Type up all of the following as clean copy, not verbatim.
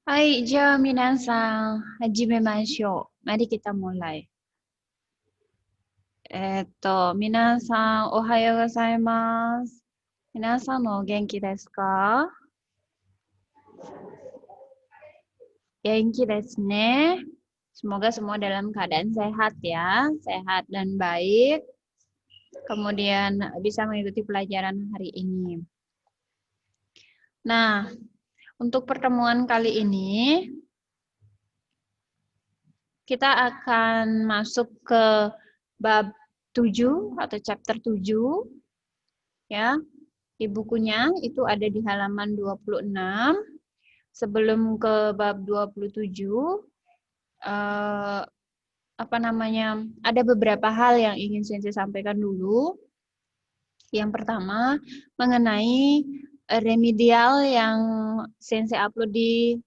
Hai, minasan, hajime mashou. Mari kita mulai. Minasan, ohayou gozaimasu. Minasan o genki desu ka? Genki desu ne. Semoga semua dalam keadaan sehat ya, sehat dan baik. Kemudian bisa mengikuti pelajaran hari ini. Nah, untuk pertemuan kali ini kita akan masuk ke bab 7 atau chapter 7 ya. Di bukunya itu ada di halaman 26. Sebelum ke bab 27 ada beberapa hal yang ingin Sensei sampaikan dulu. Yang pertama mengenai remedial yang Sensei upload di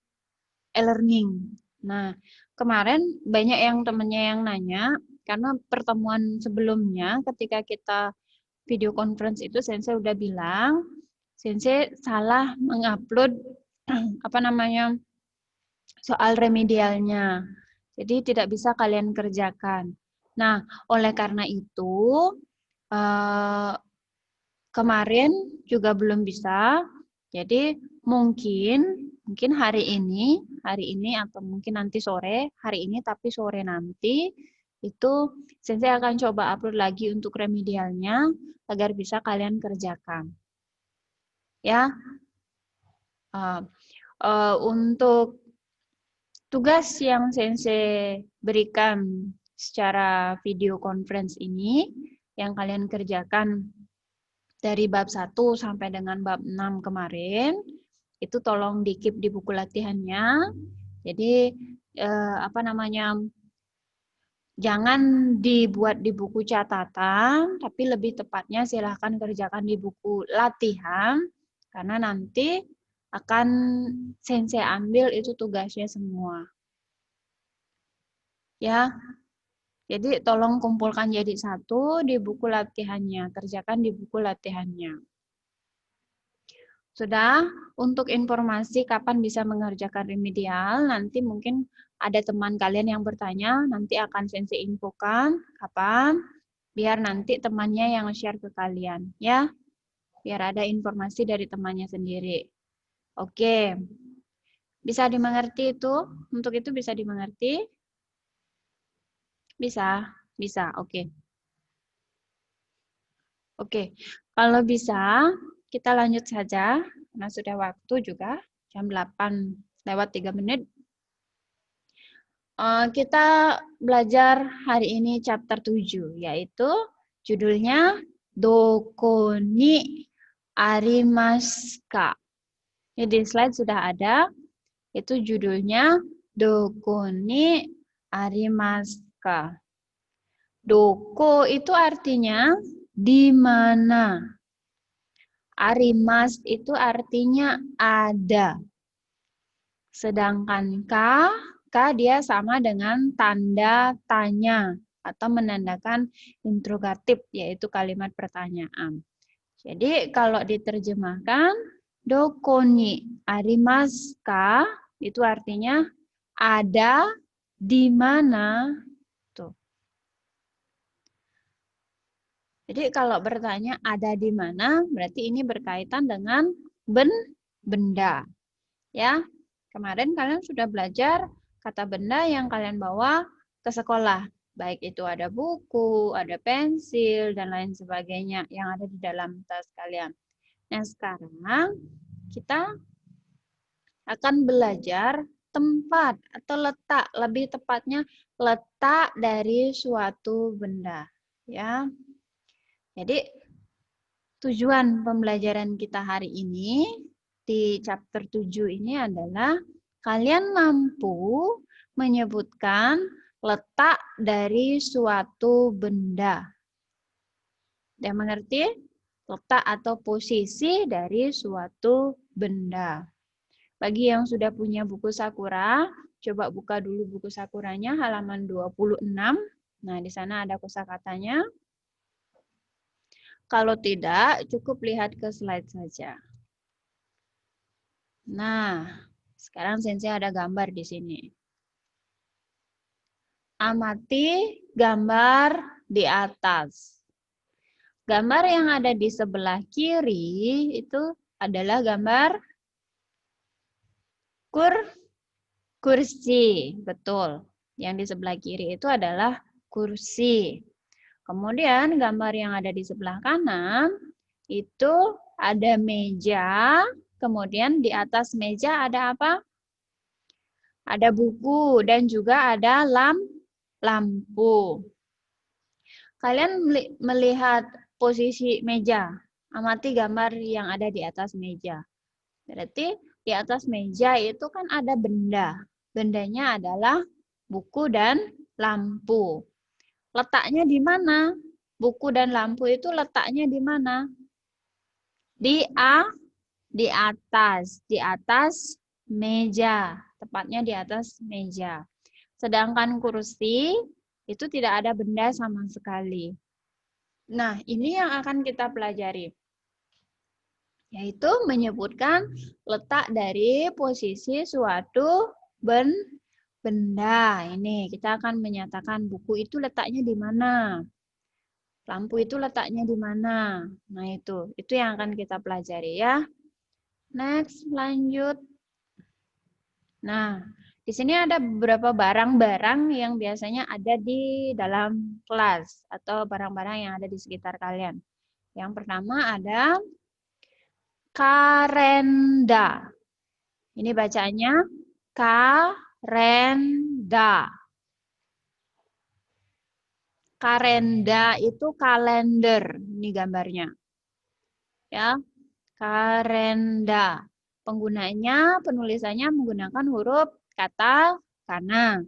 e-learning. Nah, kemarin banyak yang temennya yang nanya, karena pertemuan sebelumnya ketika kita video conference itu Sensei udah bilang, Sensei salah mengupload soal remedialnya. Jadi tidak bisa kalian kerjakan. Nah, oleh karena itu kemarin juga belum bisa. Jadi mungkin hari ini atau mungkin nanti sore, hari ini tapi sore nanti itu Sensei akan coba upload lagi untuk remedialnya agar bisa kalian kerjakan. Ya. Untuk tugas yang Sensei berikan secara video conference ini yang kalian kerjakan dari bab 1 sampai dengan bab 6 kemarin, itu tolong di-keep di buku latihannya. Jadi jangan dibuat di buku catatan, tapi lebih tepatnya silahkan kerjakan di buku latihan, karena nanti akan Sensei ambil itu tugasnya semua. Ya, jadi tolong kumpulkan jadi satu di buku latihannya, kerjakan di buku latihannya. Sudah, untuk informasi kapan bisa mengerjakan remedial, nanti mungkin ada teman kalian yang bertanya, nanti akan Sensei infokan kapan, biar nanti temannya yang share ke kalian, ya. Biar ada informasi dari temannya sendiri. Oke. Bisa dimengerti itu? Untuk itu bisa dimengerti? Bisa? Bisa, oke. Oke, kalau bisa kita lanjut saja, karena sudah waktu juga, jam 8:03. Kita belajar hari ini chapter 7, yaitu judulnya Doko ni arimasu ka. Ini di slide sudah ada, itu judulnya Doko ni arimasu ka. Doko itu artinya di mana. Arimas itu artinya ada. Sedangkan ka dia sama dengan tanda tanya atau menandakan interrogatif, yaitu kalimat pertanyaan. Jadi kalau diterjemahkan, doko ni arimasu ka itu artinya ada di mana. Tuh. Jadi kalau bertanya ada di mana, berarti ini berkaitan dengan benda. Ya, kemarin kalian sudah belajar kata benda yang kalian bawa ke sekolah. Baik itu ada buku, ada pensil, dan lain sebagainya yang ada di dalam tas kalian. Nah, sekarang kita akan belajar tempat atau letak, lebih tepatnya letak dari suatu benda. Ya, jadi tujuan pembelajaran kita hari ini di chapter 7 ini adalah kalian mampu menyebutkan letak dari suatu benda. Sudah mengerti? Letak atau posisi dari suatu benda. Bagi yang sudah punya buku Sakura, coba buka dulu buku Sakuranya halaman 26. Nah, di sana ada kosakatanya. Kalau tidak, cukup lihat ke slide saja. Nah, Sekarang Sensei ada gambar di sini. Amati gambar di atas. Gambar yang ada di sebelah kiri itu adalah gambar kursi. Betul. Yang di sebelah kiri itu adalah kursi. Kemudian gambar yang ada di sebelah kanan itu ada meja. Kemudian di atas meja ada apa? Ada buku dan juga ada lampu. Kalian melihat posisi meja. Amati gambar yang ada di atas meja. Berarti di atas meja itu kan ada benda. Bendanya adalah buku dan lampu. Letaknya di mana? Buku dan lampu itu letaknya di mana? Di atas meja. Tepatnya di atas meja. Sedangkan kursi itu tidak ada benda sama sekali. Nah, ini yang akan kita pelajari. Yaitu menyebutkan letak dari posisi suatu benda. Ini kita akan menyatakan buku itu letaknya di mana. Lampu itu letaknya di mana. Nah, itu yang akan kita pelajari ya. Next, lanjut. Nah, di sini ada beberapa barang-barang yang biasanya ada di dalam kelas atau barang-barang yang ada di sekitar kalian. Yang pertama ada kalenda. Ini bacanya kalenda. Kalenda itu kalender. Ini gambarnya. Ya, kalenda. Penggunanya, penulisannya menggunakan huruf katakana.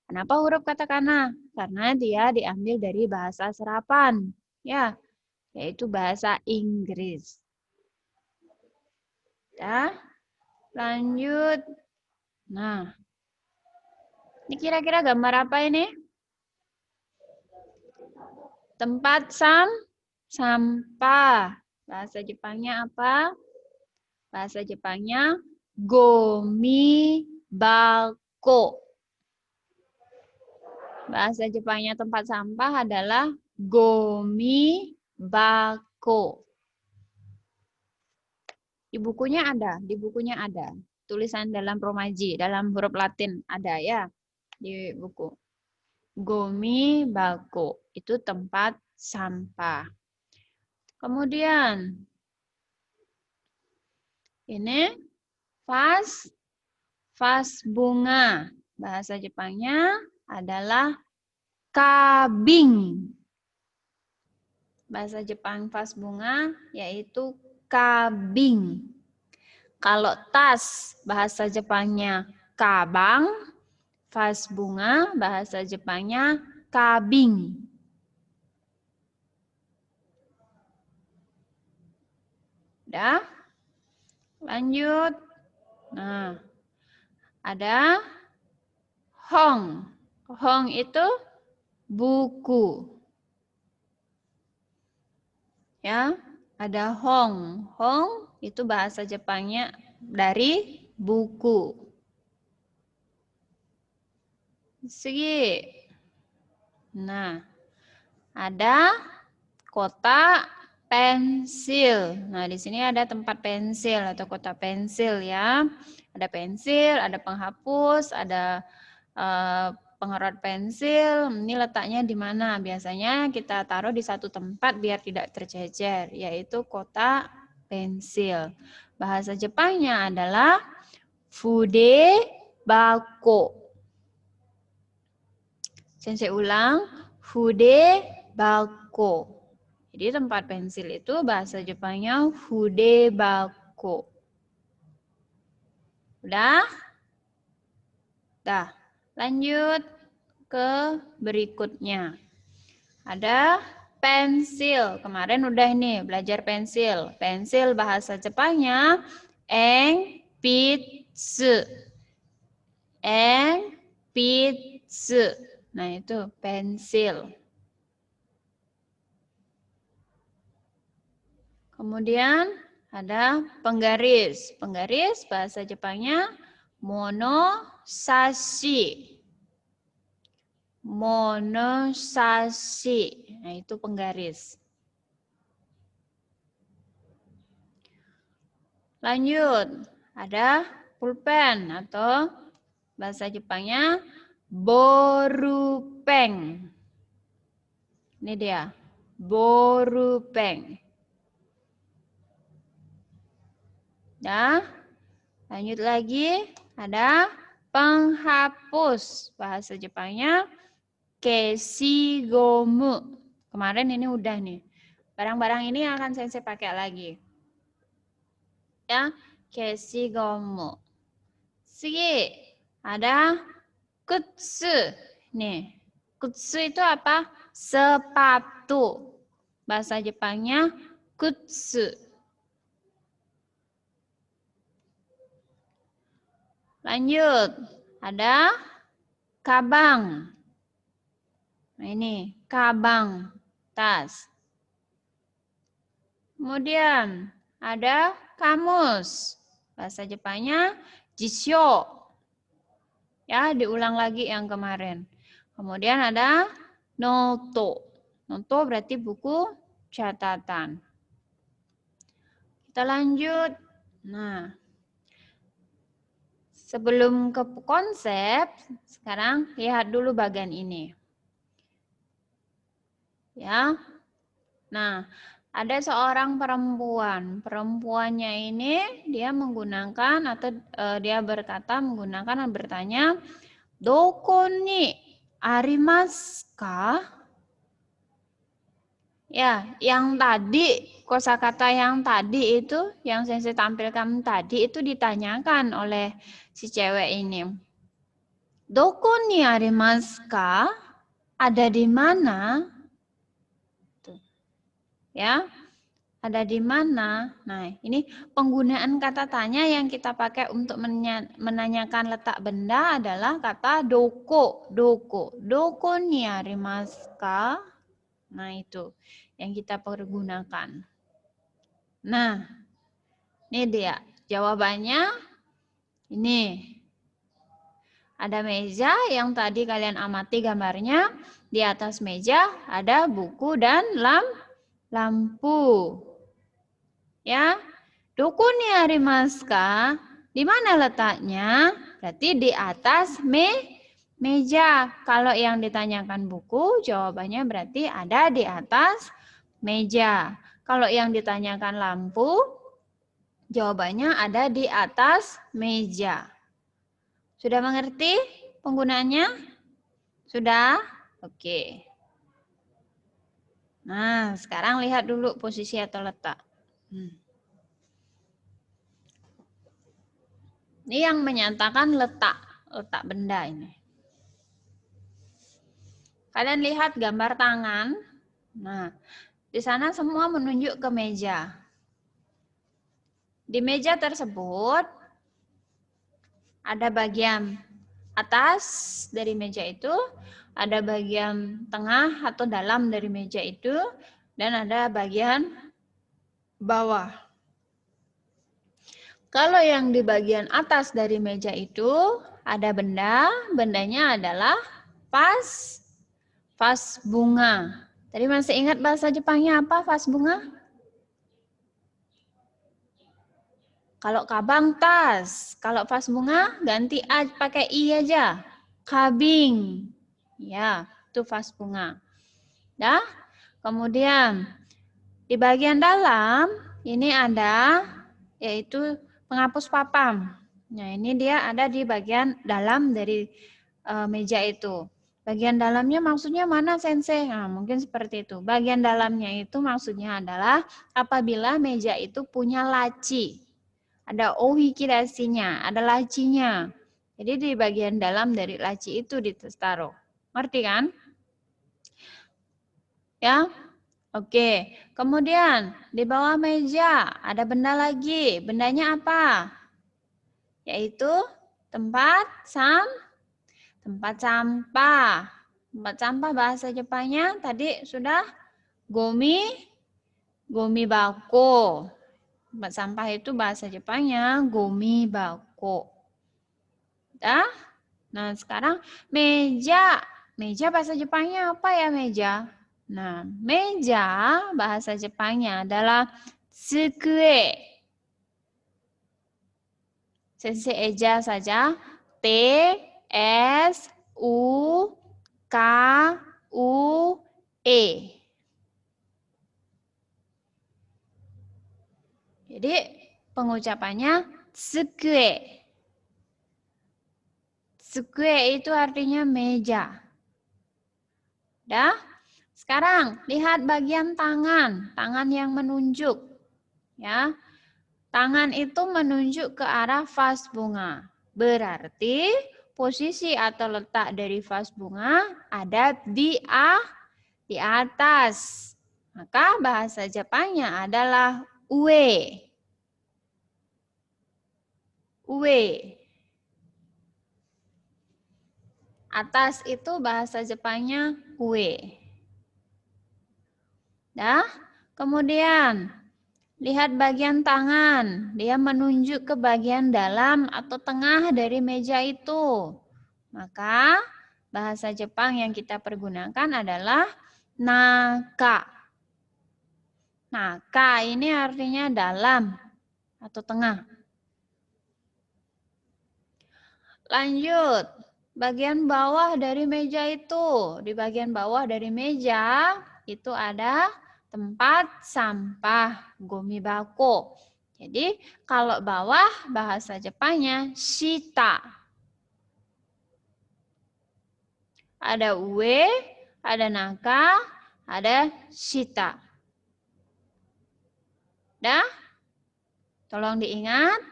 Kenapa huruf katakana? Karena dia diambil dari bahasa serapan, ya, yaitu bahasa Inggris. Ya, lanjut. Nah, ini kira-kira gambar apa ini? Tempat sampah. Bahasa Jepangnya apa? Bahasa Jepangnya gomibako. Bahasa Jepangnya tempat sampah adalah gomibako. Di bukunya ada. Tulisan dalam romaji, dalam huruf Latin ada ya di buku. Gomibako itu tempat sampah. Kemudian ini vas bunga. Bahasa Jepangnya adalah kabing. Bahasa Jepang vas bunga yaitu kabing. Kalau tas bahasa Jepangnya kabang, vas bunga bahasa Jepangnya kabing. Udah? Lanjut. Nah, ada hong. Hong itu buku. Ya, ada hong. Hong itu bahasa Jepangnya dari buku. Segi. Nah, ada kotak pensil. Nah, di sini ada tempat pensil atau kotak pensil ya. Ada pensil, ada penghapus, ada pengerat pensil. Ini letaknya di mana? Biasanya kita taruh di satu tempat biar tidak tercecer, yaitu kotak pensil. Bahasa Jepangnya adalah fudebako. Sensei ulang, fudebako. Jadi tempat pensil itu bahasa Jepangnya fudebako. Udah? Dah. Lanjut ke berikutnya. Ada pensil. Kemarin udah nih belajar pensil. Pensil bahasa Jepangnya enpitsu. Enpitsu. Nah, itu pensil. Kemudian ada penggaris. Penggaris bahasa Jepangnya Monosashi. Monosashi. Nah, itu penggaris. Lanjut. Ada pulpen atau bahasa Jepangnya borupen. Ini dia. Borupen. Nah, lanjut lagi. Ada penghapus. Bahasa Jepangnya keshigomu. Kemarin ini udah nih. Barang-barang ini akan saya pakai lagi. Ya, keshigomu. Sigi, ada kutsu. Nih, kutsu itu apa? Sepatu. Bahasa Jepangnya kutsu. Lanjut, ada kabang. Nah ini, kabang, tas. Kemudian ada kamus. Bahasa Jepangnya jisho. Ya, diulang lagi yang kemarin. Kemudian ada noto. Noto berarti buku catatan. Kita lanjut. Nah, sebelum ke konsep, sekarang lihat dulu bagian ini. Ya. Nah, ada seorang perempuan. Perempuannya ini dia menggunakan atau dia berkata menggunakan dan bertanya, "Doko ni arimasu ka?" Ya, yang tadi, kosakata yang tadi itu, yang saya tampilkan tadi itu ditanyakan oleh si cewek ini. Doko ni arimasu ka? Ada di mana? Tuh. Ya, ada di mana? Nah, ini penggunaan kata tanya yang kita pakai untuk menanyakan letak benda adalah kata doko. Doko. Doko ni arimasu ka? Nah, itu yang kita pergunakan. Nah, ini dia. Jawabannya ini. Ada meja yang tadi kalian amati gambarnya. Di atas meja ada buku dan lampu. Ya. Dukuni arimasu ka? Di mana letaknya? Berarti di atas meja. Kalau yang ditanyakan buku, jawabannya berarti ada di atas meja. Kalau yang ditanyakan lampu, jawabannya ada di atas meja. Sudah mengerti penggunaannya? Sudah? Oke. Nah, sekarang lihat dulu posisi atau letak. Ini yang menyatakan letak benda ini. Kalian lihat gambar tangan. Nah, di sana semua menunjuk ke meja. Di meja tersebut ada bagian atas dari meja itu, ada bagian tengah atau dalam dari meja itu, dan ada bagian bawah. Kalau yang di bagian atas dari meja itu ada benda, bendanya adalah vas bunga. Tadi masih ingat bahasa Jepangnya apa vas bunga? Kalau kabang tas, kalau vas bunga ganti a pakai i aja. Kabing. Ya, itu vas bunga. Dah? Kemudian di bagian dalam ini ada yaitu penghapus papam. Nah, ini dia ada di bagian dalam dari meja itu. Bagian dalamnya maksudnya mana, Sensei? Nah, mungkin seperti itu. Bagian dalamnya itu maksudnya adalah apabila meja itu punya laci. Ada ohikirasinya, ada lacinya. Jadi di bagian dalam dari laci itu ditaruh. Ngerti kan? Ya? Oke. Kemudian di bawah meja ada benda lagi. Bendanya apa? Yaitu tempat sampah. Tempat sampah bahasa Jepangnya tadi sudah gomi bako. Tempat sampah itu bahasa Jepangnya gomi bako. Dah? Nah, sekarang meja. Meja bahasa Jepangnya apa ya meja? Nah, meja bahasa Jepangnya adalah tsukue. Sensei eja saja. T S U K U E. Jadi pengucapannya tsukue. Tsukue itu artinya meja. Dah? Sekarang lihat bagian tangan, tangan yang menunjuk. Ya. Tangan itu menunjuk ke arah vas bunga. Berarti posisi atau letak dari vas bunga ada di atas. Maka bahasa Jepangnya adalah ue. Ue. Atas itu bahasa Jepangnya ue. Dah? Kemudian lihat bagian tangan. Dia menunjuk ke bagian dalam atau tengah dari meja itu. Maka bahasa Jepang yang kita pergunakan adalah naka. Naka ini artinya dalam atau tengah. Lanjut. Bagian bawah dari meja itu. Di bagian bawah dari meja itu ada tempat sampah gomibako. Jadi kalau bawah bahasa Jepangnya shita. Ada ue, ada naka, ada shita. Dah? Tolong diingat.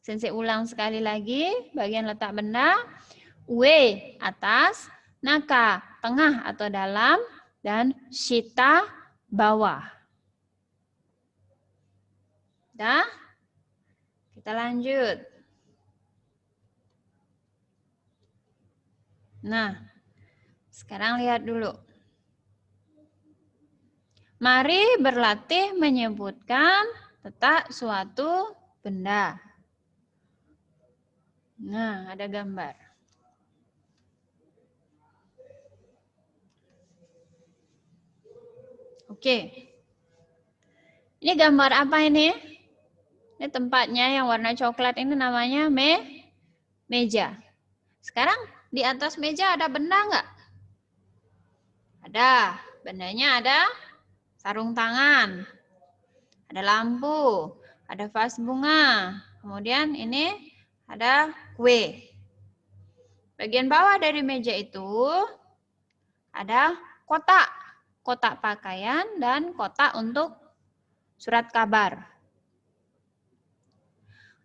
Sensei ulang sekali lagi. Bagian letak benda. Ue atas, naka tengah atau dalam, dan shita bawah. Dah? Kita lanjut. Nah, sekarang lihat dulu. Mari berlatih menyebutkan letak suatu benda. Nah, ada gambar. Oke. Ini gambar apa ini? Ini tempatnya yang warna coklat ini namanya meja. Sekarang di atas meja ada benda nggak? Ada. Bendanya ada sarung tangan. Ada lampu. Ada vas bunga. Kemudian ini ada kue. Bagian bawah dari meja itu ada kotak. Kotak pakaian dan kotak untuk surat kabar.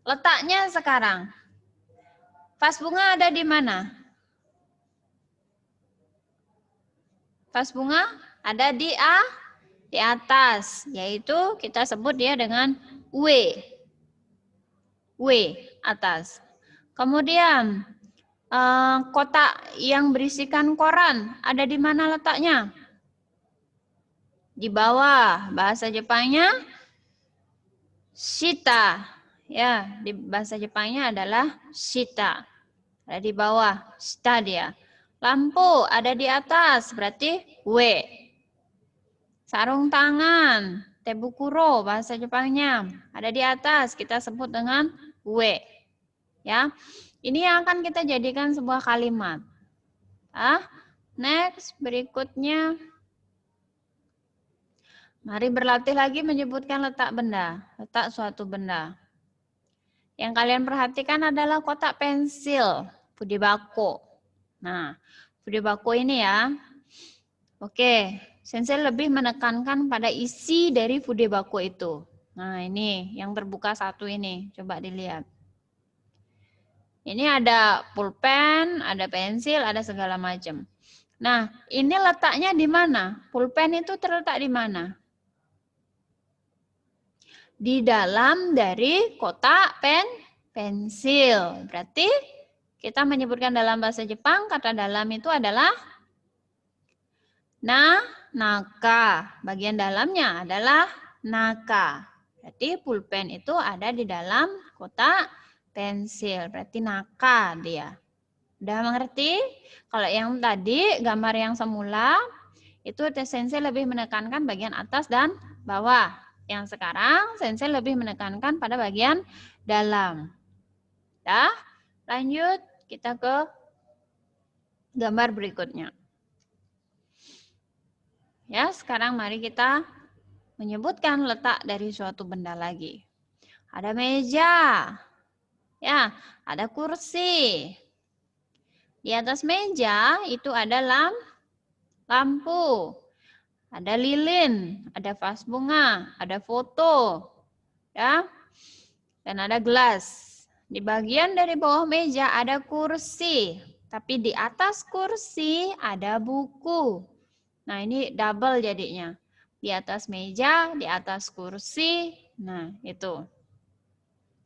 Letaknya sekarang. Vas bunga ada di mana? Vas bunga ada di atas. Yaitu kita sebut dia dengan ue. Ue, atas. Kemudian kotak yang berisikan koran ada di mana letaknya? Di bawah. Bahasa Jepangnya shita. Ya, di bahasa Jepangnya adalah shita. Ada di bawah, shita dia. Lampu ada di atas, berarti ue. Sarung tangan, tebukuro bahasa Jepangnya ada di atas, kita sebut dengan ue. Ya. Ini yang akan kita jadikan sebuah kalimat. Next, berikutnya. Mari berlatih lagi menyebutkan letak benda, letak suatu benda. Yang kalian perhatikan adalah kotak pensil, fudebako. Nah, fudebako ini ya. Oke, Sensei lebih menekankan pada isi dari fudebako itu. Nah, ini yang terbuka satu ini, coba dilihat. Ini ada pulpen, ada pensil, ada segala macam. Nah, ini letaknya di mana? Pulpen itu terletak di mana? Di dalam dari kotak pensil. Berarti kita menyebutkan dalam bahasa Jepang, kata dalam itu adalah naka. Bagian dalamnya adalah naka. Berarti pulpen itu ada di dalam kotak pensil. Berarti naka dia. Udah mengerti? Kalau yang tadi, gambar yang semula, itu Sensei lebih menekankan bagian atas dan bawah. Yang sekarang, Sensei lebih menekankan pada bagian dalam. Dah, lanjut kita ke gambar berikutnya. Ya, sekarang mari kita menyebutkan letak dari suatu benda lagi. Ada meja. Ya, ada kursi. Di atas meja itu ada lampu. Ada lilin, ada vas bunga, ada foto. Ya. Dan ada gelas. Di bagian dari bawah meja ada kursi. Tapi di atas kursi ada buku. Nah, ini double jadinya. Di atas meja, di atas kursi. Nah, itu.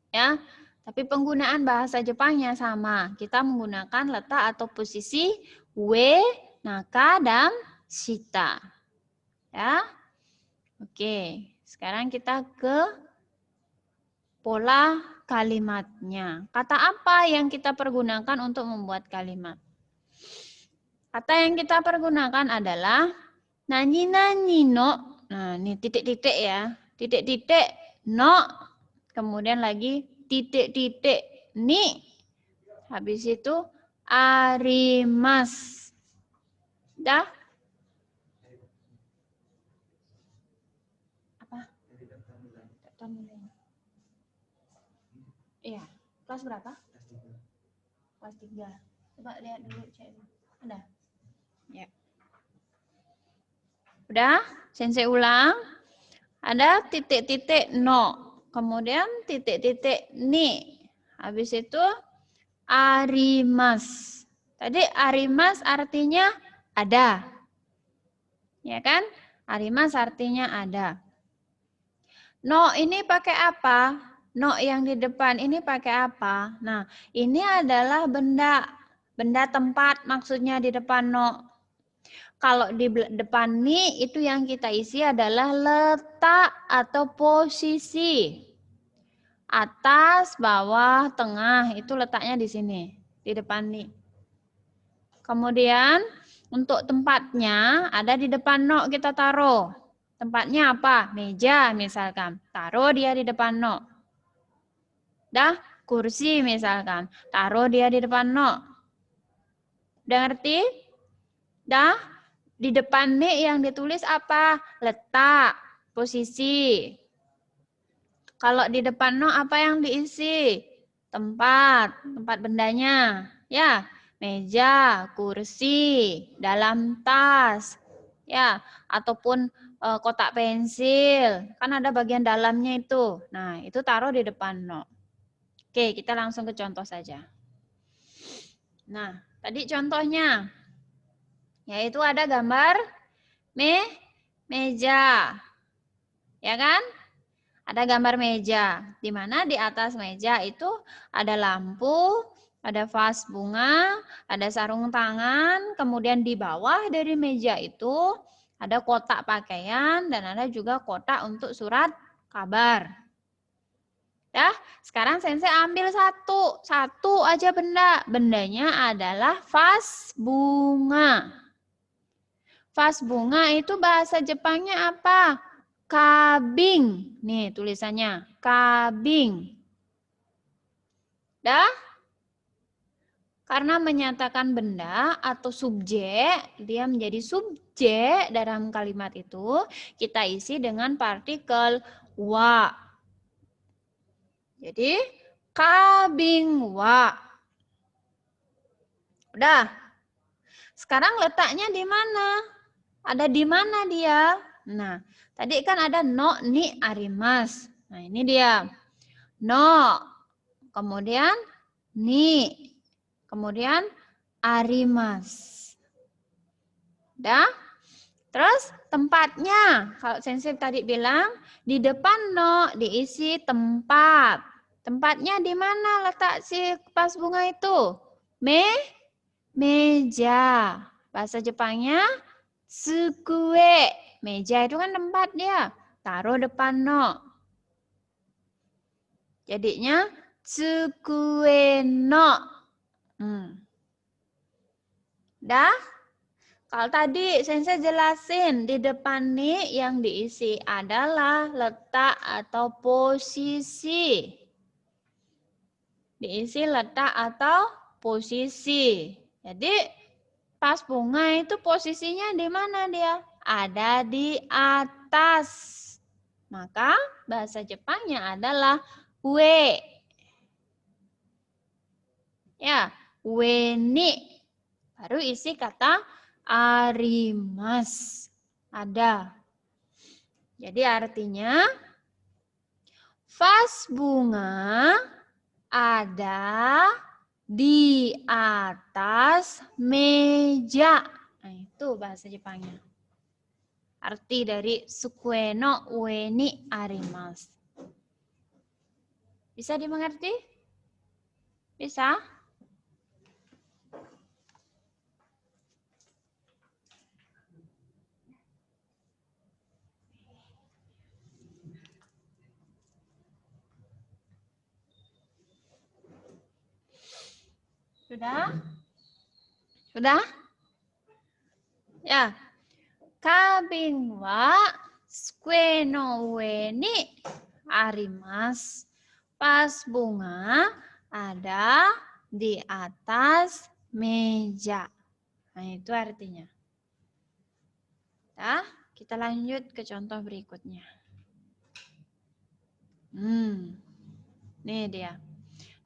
Ya. Tapi penggunaan bahasa Jepangnya sama. Kita menggunakan letak atau posisi we, naka, dan shita. Ya. Oke. Sekarang kita ke pola kalimatnya. Kata apa yang kita pergunakan untuk membuat kalimat? Kata yang kita pergunakan adalah nani-nani no. Nah, ini titik-titik ya. Titik-titik no. Kemudian lagi titik-titik ni. Habis itu arimas. Dah? Apa? Iya. Kelas berapa? Kelas 3. Coba lihat dulu, cek. Ada? Ya. Udah? Sensei ulang. Ada titik-titik no. Kemudian titik-titik ni. Habis itu arimas. Tadi arimas artinya ada. Ya kan? Arimas artinya ada. No ini pakai apa? No yang di depan ini pakai apa? Nah, ini adalah benda. Benda tempat maksudnya di depan no. Kalau di depan ni itu yang kita isi adalah letak atau posisi. Atas, bawah, tengah itu letaknya di sini, di depan ni. Kemudian untuk tempatnya ada di depan no kita taruh. Tempatnya apa? Meja misalkan. Taruh dia di depan no. Dah, kursi misalkan. Taruh dia di depan no. Udah ngerti? Dah, di depan nih yang ditulis apa? Letak, posisi. Kalau di depan no apa yang diisi? Tempat bendanya. Ya, meja, kursi, dalam tas. Ya, ataupun kotak pensil. Kan ada bagian dalamnya itu. Nah, itu taruh di depan no. Oke, kita langsung ke contoh saja. Nah, tadi contohnya yaitu ada gambar meja. Ya kan? Ada gambar meja. Di mana di atas meja itu ada lampu, ada vas bunga, ada sarung tangan, kemudian di bawah dari meja itu ada kotak pakaian dan ada juga kotak untuk surat kabar. Ya, sekarang Sensei ambil satu aja benda. Bendanya adalah vas bunga. Vas bunga itu bahasa Jepangnya apa? Kabing. Nih tulisannya, kabing. Dah? Karena menyatakan benda atau subjek, dia menjadi subjek dalam kalimat itu, kita isi dengan partikel wa. Jadi, kabing wa. Udah. Sekarang letaknya di mana? Ada di mana dia? Nah, tadi kan ada no, ni, arimas. Nah, ini dia. No. Kemudian ni. Kemudian arimas. Dah? Terus tempatnya. Kalau Sensei tadi bilang, di depan no diisi tempat. Tempatnya di mana letak si vas bunga itu? Meja. Bahasa Jepangnya tsukue. Meja itu kan tempat dia. Taruh depan no. Jadinya tsukue no. Dah? Kalau tadi Sensei jelasin, di depan nih yang diisi adalah letak atau posisi. Diisi letak atau posisi. Jadi pas bunga itu posisinya di mana dia? Ada di atas. Maka bahasa Jepangnya adalah we. Ya, we ni. Baru isi kata arimas. Ada. Jadi artinya vas bunga ada di atas meja. Nah, itu bahasa Jepangnya. Arti dari sukue no ue ni arimasu. Bisa dimengerti? Bisa? Sudah? Sudah? Ya. Kabin wa sukue no ue ni arimasu. Vas bunga ada di atas meja. Nah, itu artinya. Nah, kita lanjut ke contoh berikutnya. Nih dia.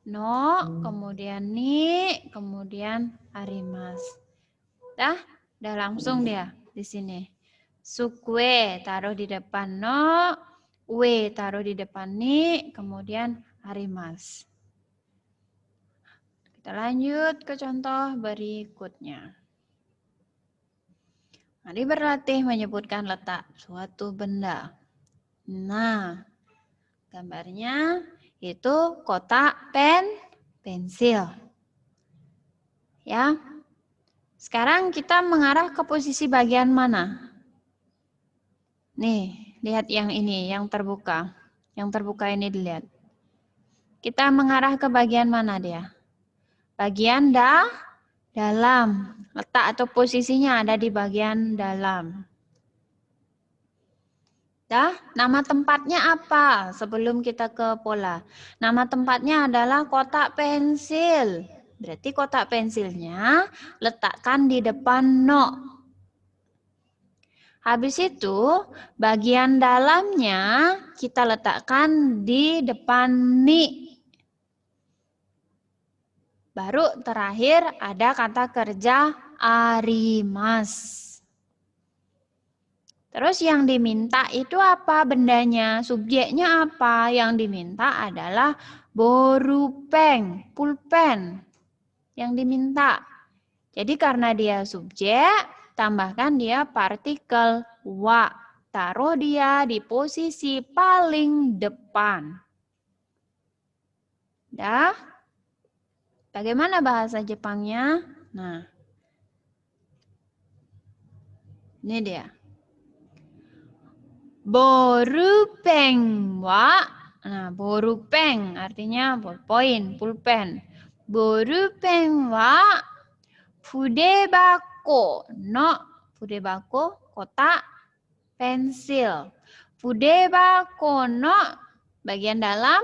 No, kemudian ni, kemudian arimasu. Dah langsung dia di sini. Sukue taruh di depan no, ue taruh di depan ni, kemudian arimasu. Kita lanjut ke contoh berikutnya. Mari berlatih menyebutkan letak suatu benda. Nah, gambarnya itu kotak pensil. Ya. Sekarang kita mengarah ke posisi bagian mana? Nih, lihat yang ini, yang terbuka. Yang terbuka ini dilihat. Kita mengarah ke bagian mana dia? Bagian dalam. Letak atau posisinya ada di bagian dalam. Dah, nama tempatnya apa sebelum kita ke pola? Nama tempatnya adalah kotak pensil. Berarti kotak pensilnya letakkan di depan no. Habis itu, bagian dalamnya kita letakkan di depan ni. Baru terakhir ada kata kerja arimas. Terus yang diminta itu apa bendanya? Subjeknya apa? Yang diminta adalah borupeng, pulpen. Yang diminta. Jadi karena dia subjek, tambahkan dia partikel wa. Taruh dia di posisi paling depan. Dah? Bagaimana bahasa Jepangnya? Nah. Ini dia. Borupeng wa. Nah, borupeng artinya ballpoint, pulpen. Borupeng wa fudebako no. Fudebako kotak pensil. Fudebako no bagian dalam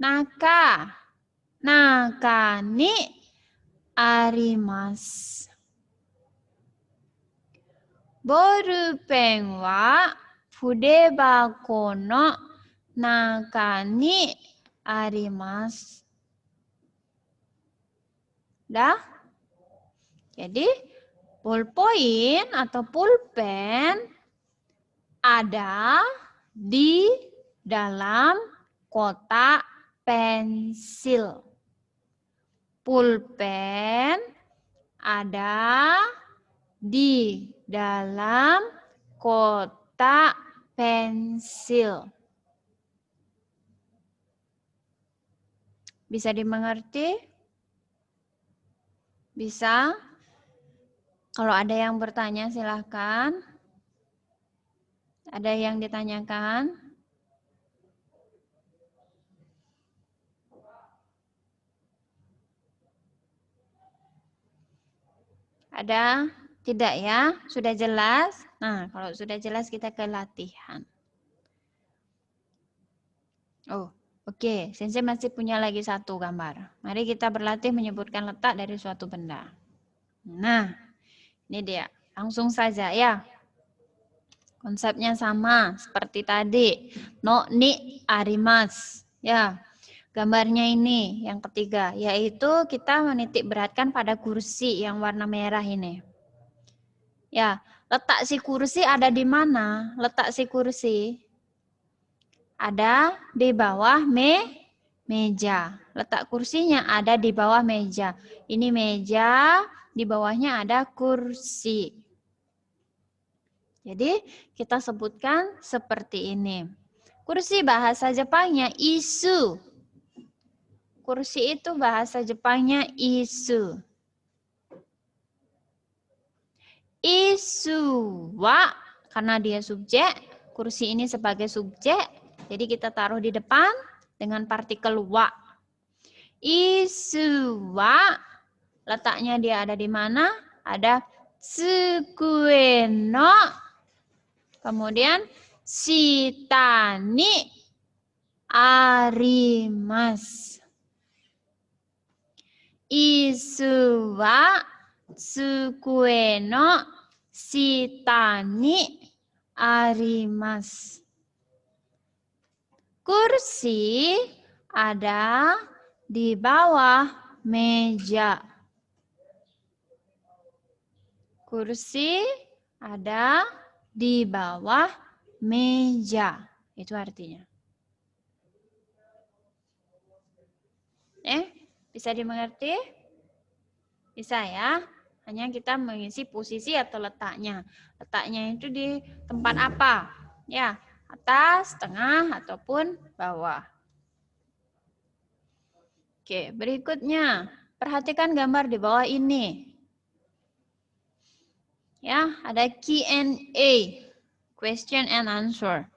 naka. Naka ni arimasu. Bolpen wa fudebako no naka ni arimasu. Dah? Jadi ballpoint atau pulpen ada di dalam kotak pensil. Pulpen ada di dalam kotak pensil. Bisa dimengerti? Bisa? Kalau ada yang bertanya silahkan. Ada yang ditanyakan? Ada? Tidak ya? Sudah jelas? Nah, kalau sudah jelas kita ke latihan. Oh, oke. Sensei masih punya lagi satu gambar. Mari kita berlatih menyebutkan letak dari suatu benda. Nah, ini dia. Langsung saja ya. Konsepnya sama seperti tadi. No ni arimas. Ya. Gambarnya ini yang ketiga, yaitu kita menitik beratkan pada kursi yang warna merah ini. Ya, letak si kursi ada di mana? Letak si kursi ada di bawah meja. Letak kursinya ada di bawah meja. Ini meja, di bawahnya ada kursi. Jadi kita sebutkan seperti ini. Kursi bahasa Jepangnya isu. Kursi itu bahasa Jepangnya isu. Isu wa, karena dia subjek, kursi ini sebagai subjek, jadi kita taruh di depan dengan partikel wa. Isu wa, letaknya dia ada di mana? Ada tsukue no, kemudian shita ni arimasu. Isu wa tsukue no shita ni arimasu. Kursi ada di bawah meja. Kursi ada di bawah meja. Itu artinya. Bisa dimengerti? Bisa ya. Hanya kita mengisi posisi atau letaknya. Letaknya itu di tempat apa? Ya, atas, tengah, ataupun bawah. Oke, berikutnya. Perhatikan gambar di bawah ini. Ya, ada Q&A. Question and answer.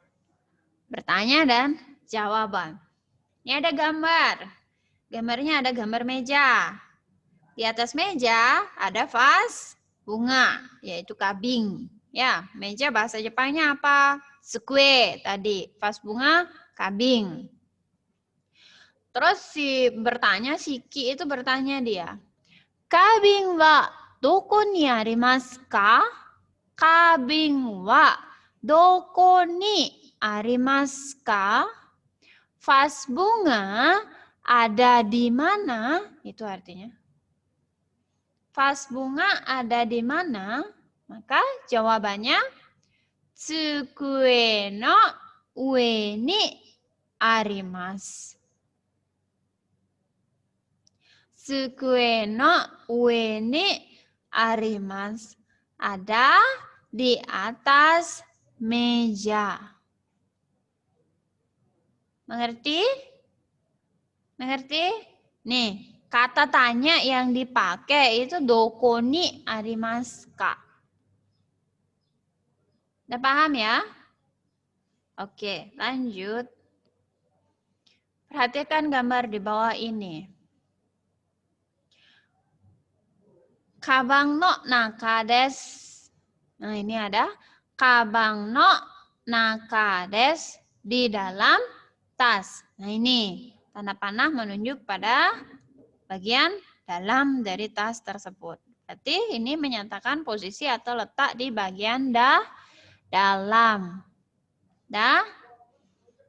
Bertanya dan jawaban. Ini ada gambar. Gambarnya ada gambar meja. Di atas meja ada vas bunga, yaitu kabing. Ya, meja bahasa Jepangnya apa? Sukue tadi. Vas bunga, kabing. Terus si Ki itu bertanya dia. Kabing wa doko ni arimasu ka? Kabing wa doko ni arimasu ka? Vas bunga ada di mana? Itu artinya. Vas bunga ada di mana? Maka jawabannya tsukue no ue ni arimasu. Tsukue no ue ni arimasu. Ada di atas meja. Mengerti? Mengerti? Nih, kata tanya yang dipakai itu doko ni arimasu ka. Udah paham ya? Oke, lanjut. Perhatikan gambar di bawah ini. Kabang no naka desu. Nah, ini ada kabang no naka desu, di dalam tas. Nah, ini tanda panah menunjuk pada bagian dalam dari tas tersebut. Berarti ini menyatakan posisi atau letak di bagian dalam.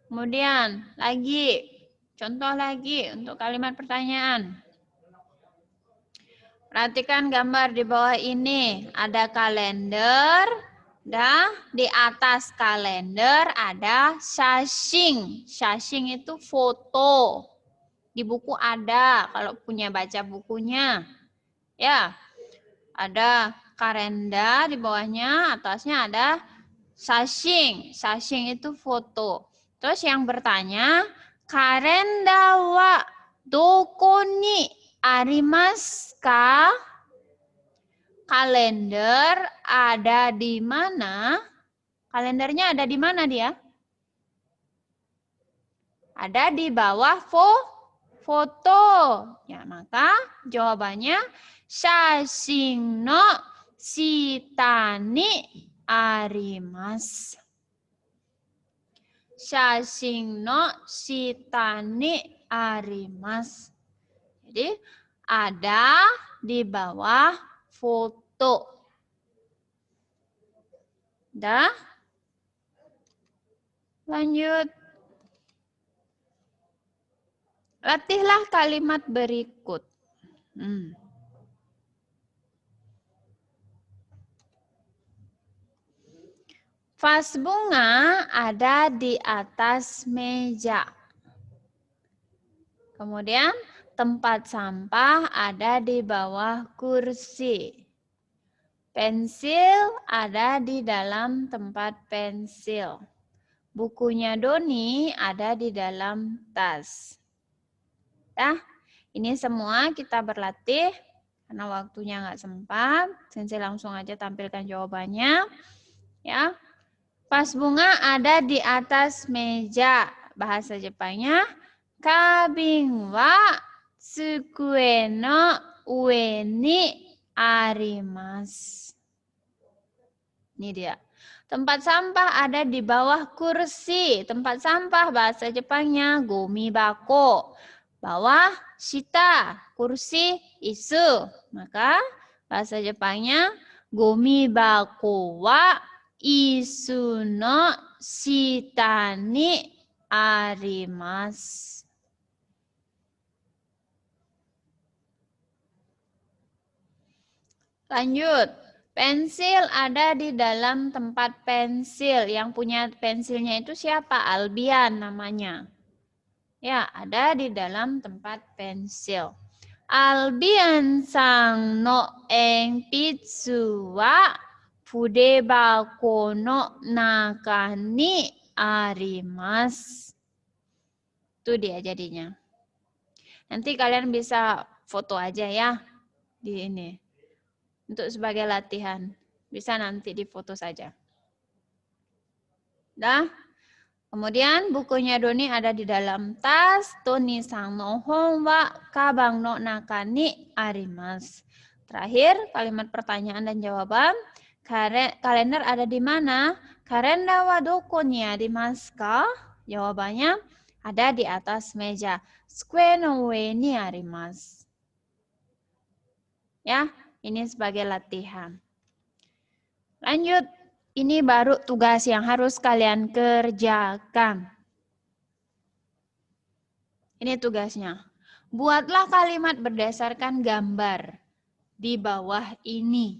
Kemudian lagi, contoh lagi untuk kalimat pertanyaan. Perhatikan gambar di bawah ini. Ada kalender. Di atas kalender ada shashing. Shashing itu foto. Di buku ada, kalau punya baca bukunya. Ya, ada kalender di bawahnya, atasnya ada shashing. Shashing itu foto. Terus yang bertanya, kalender wa doko ni arimasu ka? Kalender ada di mana? Kalendernya ada di mana dia? Ada di bawah foto. Ya, maka jawabannya shasin no shita ni arimasu. Shasin no shita ni arimasu. Jadi ada di bawah foto. Dah? Lanjut. Latihlah kalimat berikut. Vas bunga ada di atas meja. Kemudian tempat sampah ada di bawah kursi. Pensil ada di dalam tempat pensil. Bukunya Doni ada di dalam tas. Ya, ini semua kita berlatih karena waktunya nggak sempat. Sensei langsung aja tampilkan jawabannya. Ya, vas bunga ada di atas meja. Bahasa Jepangnya kabin wa tsukue no ue ni arimasu. Ini dia. Tempat sampah ada di bawah kursi. Tempat sampah bahasa Jepangnya gomi bako. Bawah shita, kursi isu. Maka bahasa Jepangnya gomi bako wa isu no shita ni arimasu. Lanjut. Pensil ada di dalam tempat pensil. Yang punya pensilnya itu siapa? Albian namanya. Ya, ada di dalam tempat pensil. Albian sang no enpitsu wa fudebako no naka ni arimasu. Itu dia jadinya. Nanti kalian bisa foto aja ya di ini. Untuk sebagai latihan. Bisa nanti difoto saja. Dah. Kemudian bukunya Doni ada di dalam tas. Toni sang no hon wa kabang no naka ni arimasu. Terakhir, kalimat pertanyaan dan jawaban. Kalender ada di mana? Kalender wa doko ni arimasu ka? Jawabannya ada di atas meja. Sukue no ue ni arimasu. Ya. Ini sebagai latihan. Lanjut, ini baru tugas yang harus kalian kerjakan. Ini tugasnya. Buatlah kalimat berdasarkan gambar di bawah ini.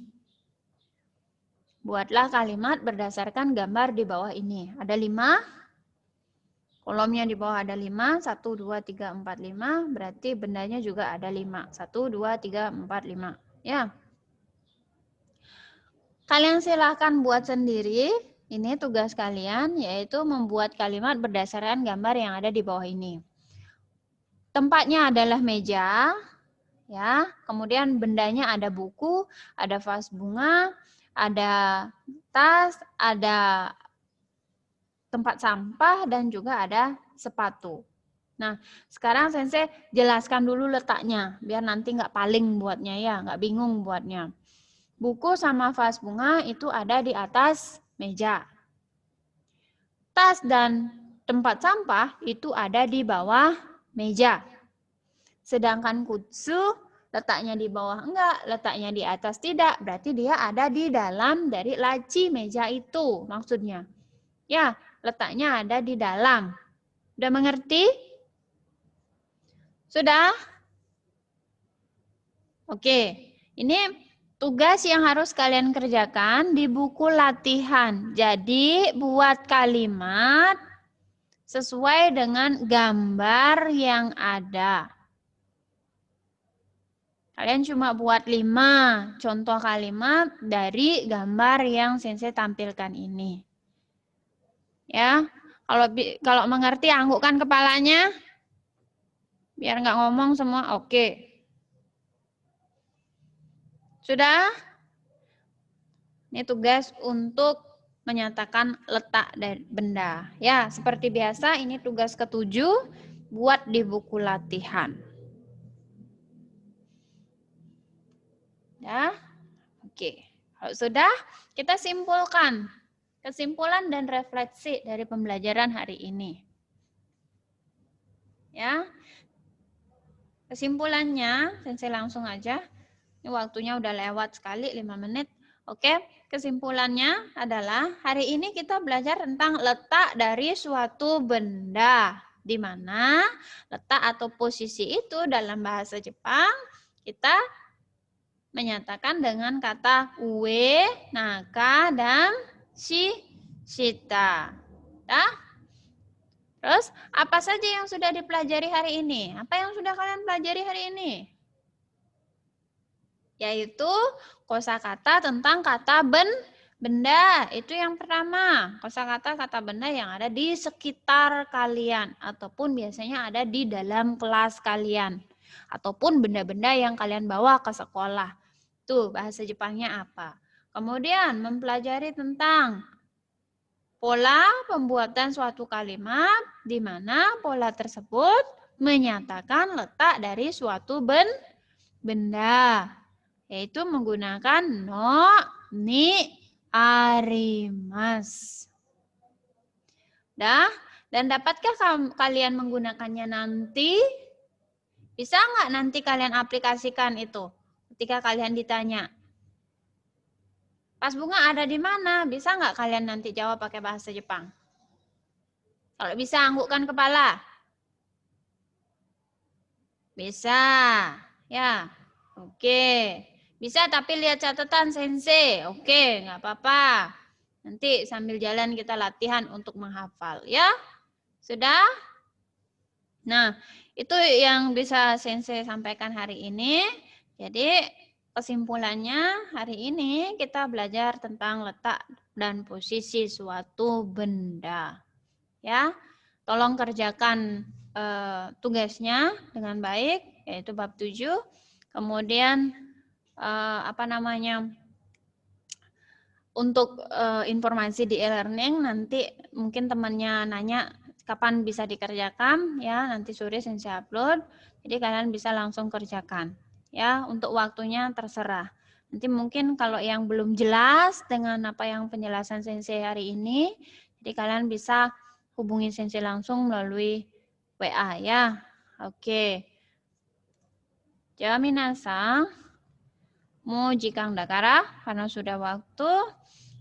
Buatlah kalimat berdasarkan gambar di bawah ini. Ada 5. Kolomnya di bawah ada 5. 1, 2, 3, 4, 5. Berarti bendanya juga ada 5. 1, 2, 3, 4, 5. Ya. Kalian silahkan buat sendiri. Ini tugas kalian, yaitu membuat kalimat berdasarkan gambar yang ada di bawah ini. Tempatnya adalah meja, ya. Kemudian bendanya ada buku, ada vas bunga, ada tas, ada tempat sampah, dan juga ada sepatu. Nah, sekarang Sensei jelaskan dulu letaknya, biar nanti nggak paling buatnya ya, nggak bingung buatnya. Buku sama vas bunga itu ada di atas meja. Tas dan tempat sampah itu ada di bawah meja. Sedangkan kutsu letaknya di bawah enggak, letaknya di atas tidak. Berarti dia ada di dalam dari laci meja itu maksudnya. Ya, letaknya ada di dalam. Udah mengerti? Sudah? Oke, ini tugas yang harus kalian kerjakan di buku latihan. Jadi buat kalimat sesuai dengan gambar yang ada. Kalian cuma buat 5 contoh kalimat dari gambar yang Sensei tampilkan ini. Ya, kalau mengerti anggukkan kepalanya. Biar nggak ngomong semua oke. Sudah? Ini tugas untuk menyatakan letak dari benda. Ya, seperti biasa ini tugas ke-7. buat di buku latihan. Ya, oke. Kalau sudah, kita simpulkan kesimpulan dan refleksi dari pembelajaran hari ini. Ya, kesimpulannya, Sensei langsung aja. Ini waktunya udah lewat sekali, 5 menit. Oke, kesimpulannya adalah hari ini kita belajar tentang letak dari suatu benda. Di mana letak atau posisi itu dalam bahasa Jepang kita menyatakan dengan kata ue, naka, dan shita. Nah, terus apa saja yang sudah dipelajari hari ini? Apa yang sudah kalian pelajari hari ini? Yaitu kosakata tentang kata benda. Itu yang pertama. Kosakata kata benda yang ada di sekitar kalian. Ataupun biasanya ada di dalam kelas kalian. Ataupun benda-benda yang kalian bawa ke sekolah. Tuh bahasa Jepangnya apa. Kemudian mempelajari tentang pola pembuatan suatu kalimat di mana pola tersebut menyatakan letak dari suatu benda. Yaitu menggunakan no, ni, arimas. Dan dapatkah kalian menggunakannya nanti? Bisa nggak nanti kalian aplikasikan itu ketika kalian ditanya? Pas bunga ada di mana? Bisa nggak kalian nanti jawab pakai bahasa Jepang? Kalau bisa, anggukkan kepala. Bisa. Ya, oke. Bisa tapi lihat catatan Sensei. Oke, nggak apa-apa. Nanti sambil jalan kita latihan untuk menghafal ya. Sudah? Nah, itu yang bisa Sensei sampaikan hari ini. Jadi kesimpulannya hari ini kita belajar tentang letak dan posisi suatu benda. Ya. Tolong kerjakan tugasnya dengan baik, yaitu bab 7. Kemudian untuk informasi di e-learning nanti mungkin temannya nanya kapan bisa dikerjakan ya, nanti sore Sensei upload. Jadi kalian bisa langsung kerjakan ya, untuk waktunya terserah. Nanti mungkin kalau yang belum jelas dengan apa yang penjelasan Sensei hari ini, jadi kalian bisa hubungi Sensei langsung melalui WA ya. Oke. Jadi minasan, mau jikang dakara karena sudah waktu.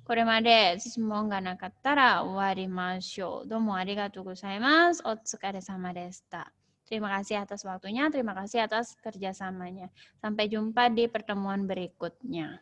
これまで質問がなかったら終わりましょう。どうもありがとうございます。お疲れ様でした。Terima kasih atas waktunya, terima kasih atas kerjasamanya. Sampai jumpa di pertemuan berikutnya.